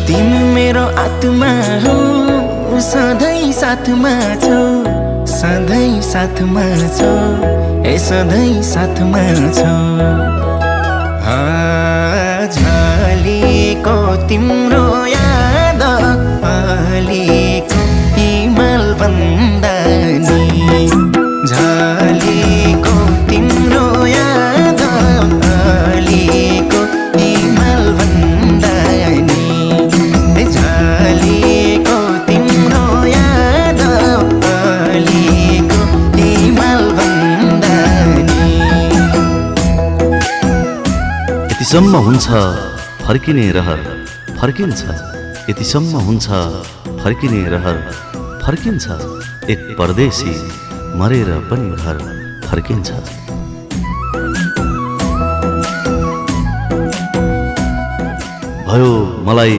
तिमी मेरो आत्मा हो, सधैँ साथमा छौ, सधैँ साथमा छौ, सधैँ साथमा छौ। झलेको तिम्रो याद अलिको हिमाल भन्दा नि, झलेको तिम्रो याद अलिको हिमाल भन्दा नि, झलेको तिम्रो याद अलिको हिमाल भन्दा नि। यतिसम्म हुन्छ फर्किने रहर फर्किन्छ, यतिसम्म हुन्छ फर्किने रहर फर्किन्छ, एक परदेशी मरेर पनि घर फर्किन्छ। भयो मलाई